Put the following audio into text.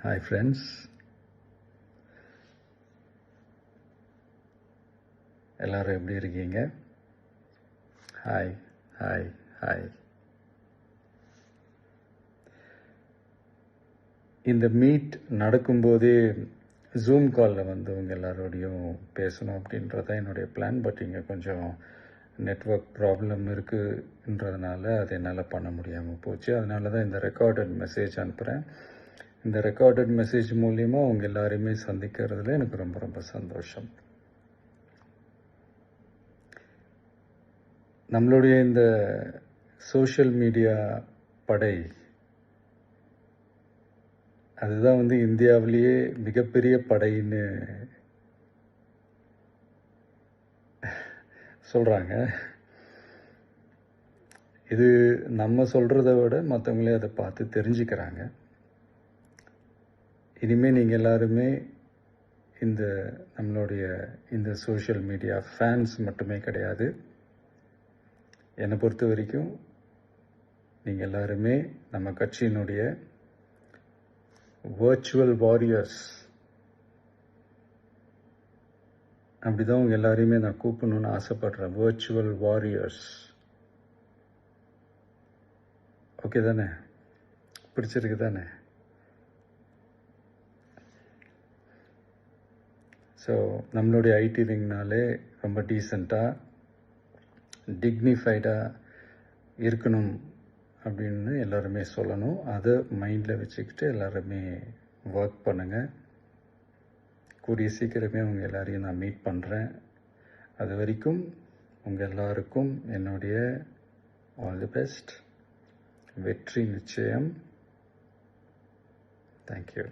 Hi friends, எல்லாரும் எப்படி இருக்கீங்க? Hi hi hi. இந்த மீட் நடக்கும்போதே ஜூம் காலில் வந்து உங்கள் எல்லாரோடையும் பேசணும் அப்படின்றது தான் என்னுடைய பிளான். பட் இங்கே கொஞ்சம் நெட்வொர்க் ப்ராப்ளம் இருக்குன்றதுனால அது என்னால் பண்ண முடியாமல் போச்சு. அதனால தான் இந்த ரெக்கார்டட் மெசேஜ் அனுப்புகிறேன். இந்த ரெக்கார்டட் மெசேஜ் மூலிமா உங்கள் எல்லாரையுமே சந்திக்கிறதுல எனக்கு ரொம்ப ரொம்ப சந்தோஷம். நம்மளுடைய இந்த சோஷியல் மீடியா படை அதுதான் வந்து இந்தியாவிலேயே மிகப்பெரிய படைன்னு சொல்கிறாங்க. இது நம்ம சொல்கிறத விட மற்றவங்களே அதை பார்த்து தெரிஞ்சுக்கிறாங்க. இனிமேல் நீங்கள் எல்லாருமே இந்த நம்மளுடைய இந்த சோஷியல் மீடியா ஃபேன்ஸ் மட்டுமே கிடையாது. என்னை பொறுத்த வரைக்கும் நீங்கள் எல்லாருமே நம்ம கட்சியினுடைய வர்ச்சுவல் வாரியர்ஸ். அப்படி தான் உங்கள் எல்லாரையுமே நான் கூப்பிடணுன்னு ஆசைப்படுறேன். Virtual warriors. ஓகே தானே? பிடிச்சிருக்கு தானே? ஸோ நம்மளுடைய ஐடி விங்னாலே ரொம்ப டீசெண்டாக டிக்னிஃபைடாக இருக்கணும் அப்படின்னு எல்லாருமே சொல்லணும். அதை மைண்டில் வச்சுக்கிட்டு எல்லாருமே ஒர்க் பண்ணுங்கள். கூடிய சீக்கிரமே உங்கள் எல்லாரையும் நான் மீட் பண்ணுறேன். அது வரைக்கும் உங்கள் எல்லாருக்கும் என்னுடைய ஆல் தி பெஸ்ட். வெற்றி நிச்சயம். தேங்க்யூ.